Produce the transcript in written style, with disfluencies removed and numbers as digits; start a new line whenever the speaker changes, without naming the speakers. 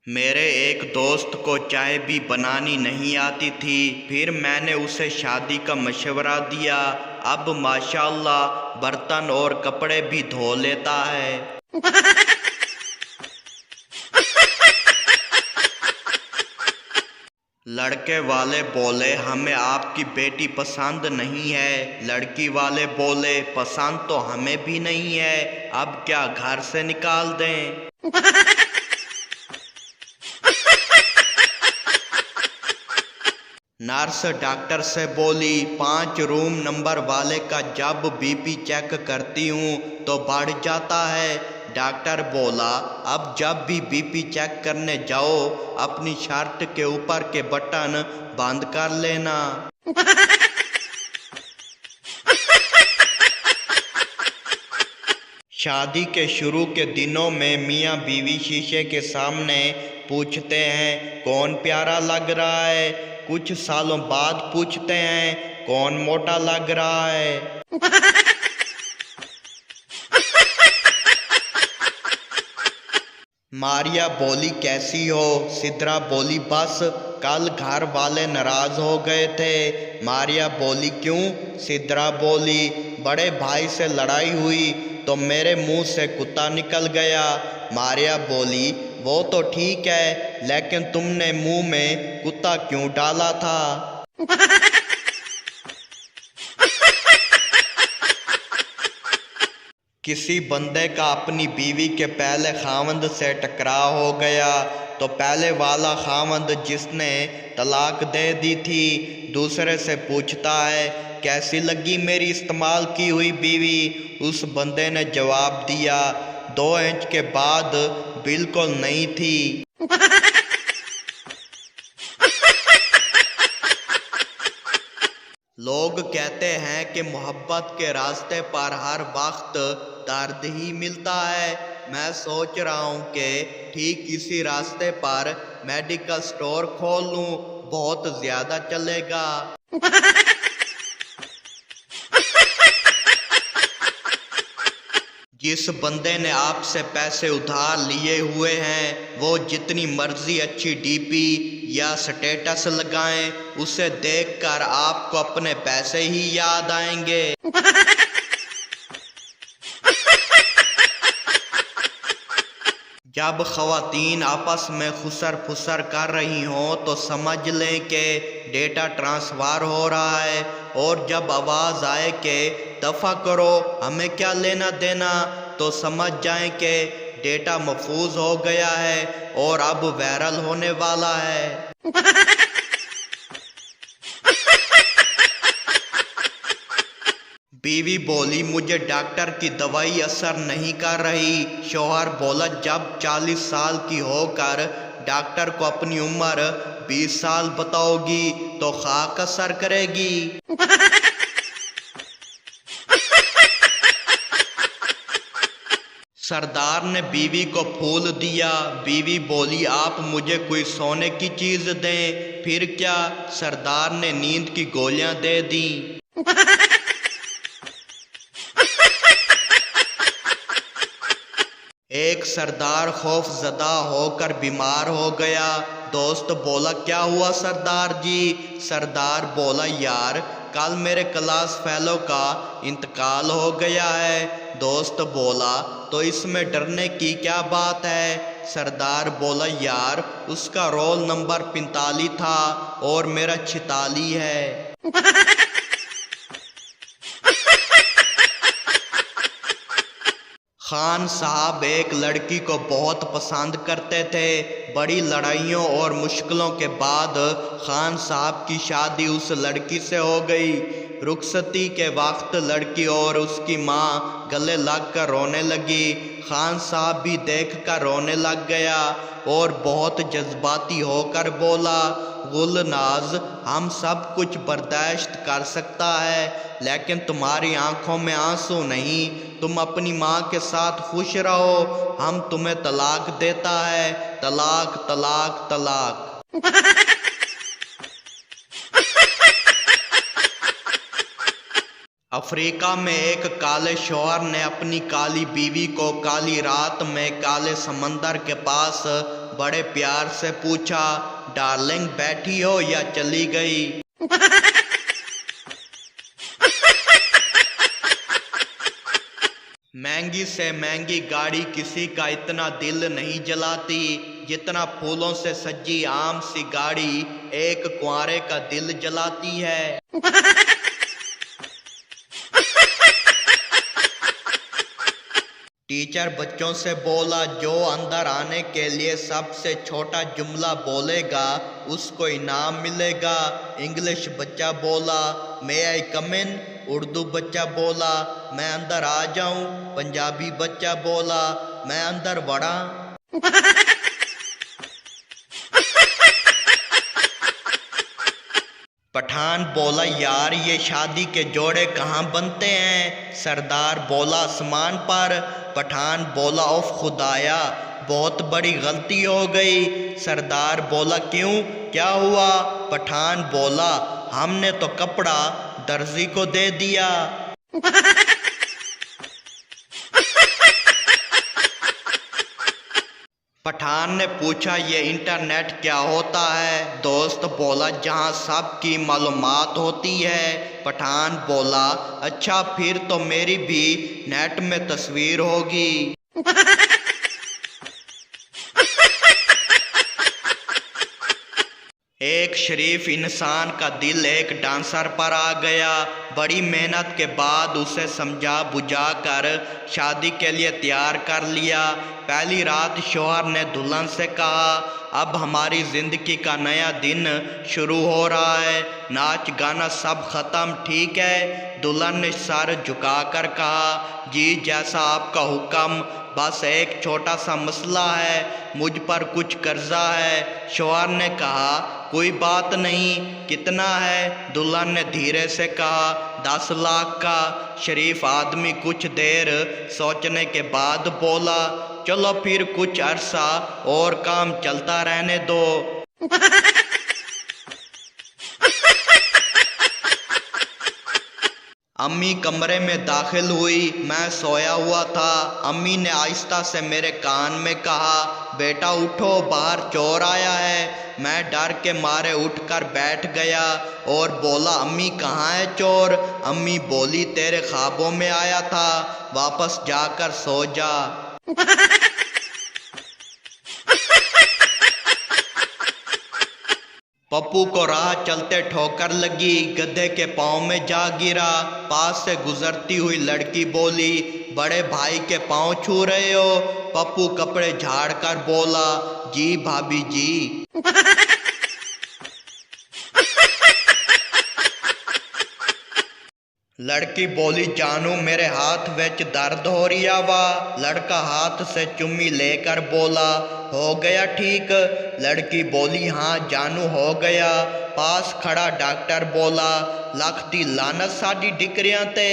मेरे एक दोस्त को चाय भी बनानी नहीं आती थी। फिर मैंने उसे शादी का मशवरा दिया। अब माशाअल्लाह बर्तन और कपड़े भी धो लेता है। लड़के वाले बोले हमें आपकी बेटी पसंद नहीं है। लड़की वाले बोले पसंद तो हमें भी नहीं है, अब क्या घर से निकाल दें। नर्स डॉक्टर से बोली 5 रूम नंबर वाले का जब बीपी चेक करती हूँ तो बढ़ जाता है। डॉक्टर बोला अब जब भी बीपी चेक करने जाओ अपनी शर्ट के ऊपर के बटन बंद कर लेना। शादी के शुरू के दिनों में मियाँ बीवी शीशे के सामने पूछते हैं कौन प्यारा लग रहा है। कुछ सालों बाद पूछते हैं कौन मोटा लग रहा है। मारिया बोली कैसी हो। सिद्रा बोली बस कल घर वाले नाराज हो गए थे। मारिया बोली क्यों। सिद्रा बोली बड़े भाई से लड़ाई हुई तो मेरे मुंह से कुत्ता निकल गया। मारिया बोली वो तो ठीक है लेकिन तुमने मुंह में कुत्ता क्यों डाला था। किसी बंदे का अपनी बीवी के पहले खावंद से टकराव हो गया तो पहले वाला खावंद जिसने तलाक दे दी थी दूसरे से पूछता है कैसी लगी मेरी इस्तेमाल की हुई बीवी। उस बंदे ने जवाब दिया 2 इंच के बाद बिल्कुल नहीं थी। लोग कहते हैं कि मोहब्बत के रास्ते पर हर वक्त दर्द ही मिलता है। मैं सोच रहा हूँ कि ठीक इसी रास्ते पर मेडिकल स्टोर खोल लूँ, बहुत ज़्यादा चलेगा। जिस बंदे ने आपसे पैसे उधार लिए हुए हैं वो जितनी मर्जी अच्छी डीपी या स्टेटस लगाएं, उसे देखकर आपको अपने पैसे ही याद आएंगे। जब ख़वातीन आपस में खुसर फुसर कर रही हों तो समझ लें कि डेटा ट्रांसफ़र हो रहा है, और जब आवाज़ आए कि दफ़ा करो हमें क्या लेना देना तो समझ जाएं कि डेटा महफूज हो गया है और अब वायरल होने वाला है। बीवी बोली मुझे डॉक्टर की दवाई असर नहीं कर रही। शौहर बोला जब 40 साल की होकर डॉक्टर को अपनी उम्र 20 साल बताओगी तो खाक असर करेगी। सरदार ने बीवी को फूल दिया। बीवी बोली आप मुझे कोई सोने की चीज दें। फिर क्या, सरदार ने नींद की गोलियां दे दी। एक सरदार खौफजदा होकर बीमार हो गया। दोस्त बोला क्या हुआ सरदार जी। सरदार बोला यार कल मेरे क्लास फेलो का इंतकाल हो गया है। दोस्त बोला तो इसमें डरने की क्या बात है। सरदार बोला यार उसका रोल नंबर 45 था और मेरा 46 है। खान साहब एक लड़की को बहुत पसंद करते थे। बड़ी लड़ाइयों और मुश्किलों के बाद खान साहब की शादी उस लड़की से हो गई। रुखसती के वक्त लड़की और उसकी माँ गले लग कर रोने लगी। खान साहब भी देख कर रोने लग गया और बहुत जज्बाती होकर बोला गुलनाज हम सब कुछ बर्दाश्त कर सकता है लेकिन तुम्हारी आंखों में आंसू नहीं। तुम अपनी माँ के साथ खुश रहो, हम तुम्हें तलाक देता है। तलाक तलाक तलाक। अफ्रीका में एक काले शौहर ने अपनी काली बीवी को काली रात में काले समंदर के पास बड़े प्यार से पूछा, डार्लिंग बैठी हो या चली गई? महंगी से महंगी गाड़ी किसी का इतना दिल नहीं जलाती जितना फूलों से सजी आम सी गाड़ी एक कुंवारे का दिल जलाती है। टीचर बच्चों से बोला, जो अंदर आने के लिए सबसे छोटा जुमला बोलेगा उसको इनाम मिलेगा। इंग्लिश बच्चा बोला, मे आई कम इन? उर्दू बच्चा बोला, मैं अंदर आ जाऊं? पंजाबी बच्चा बोला, मैं अंदर बढ़ा? पठान बोला, यार ये शादी के जोड़े कहाँ बनते हैं? सरदार बोला, आसमान पर। पठान बोला, उफ खुदाया, बहुत बड़ी गलती हो गई। सरदार बोला, क्यों, क्या हुआ? पठान बोला, हमने तो कपड़ा दर्जी को दे दिया। पठान ने पूछा, ये इंटरनेट क्या होता है? दोस्त बोला, जहाँ सबकी मालूमात होती है। पठान बोला, अच्छा फिर तो मेरी भी नेट में तस्वीर होगी। एक शरीफ इंसान का दिल एक डांसर पर आ गया। बड़ी मेहनत के बाद उसे समझा बुझा कर शादी के लिए तैयार कर लिया। पहली रात शौहर ने दुल्हन से कहा, अब हमारी जिंदगी का नया दिन शुरू हो रहा है, नाच गाना सब खत्म, ठीक है? दुल्हन ने सर झुकाकर कहा, जी जैसा आपका हुक्म, बस एक छोटा सा मसला है, मुझ पर कुछ कर्जा है। शौहर ने कहा, कोई बात नहीं, कितना है? दुल्हन ने धीरे से कहा, 10 लाख का। शरीफ आदमी कुछ देर सोचने के बाद बोला, चलो फिर कुछ अरसा और काम चलता रहने दो। अम्मी कमरे में दाखिल हुई। मैं सोया हुआ था। अम्मी ने आहिस्ता से मेरे कान में कहा, बेटा उठो, बाहर चोर आया है। मैं डर के मारे उठकर बैठ गया और बोला, अम्मी कहाँ है चोर? अम्मी बोली, तेरे ख्वाबों में आया था, वापस जाकर सो जा। पप्पू को राह चलते ठोकर लगी, गधे के पाँव में जा गिरा। पास से गुजरती हुई लड़की बोली, बड़े भाई के पाँव छू रहे हो? पप्पू कपड़े झाड़ कर बोला, जी भाभी जी। लड़की बोली, जानू मेरे हाथ विच दर्द हो रिया वा। लड़का हाथ से चुम्मी लेकर बोला, हो गया ठीक? लड़की बोली, हाँ जानू हो गया। पास खड़ा डॉक्टर बोला, लख दी लानत साडी डिकरियां ते।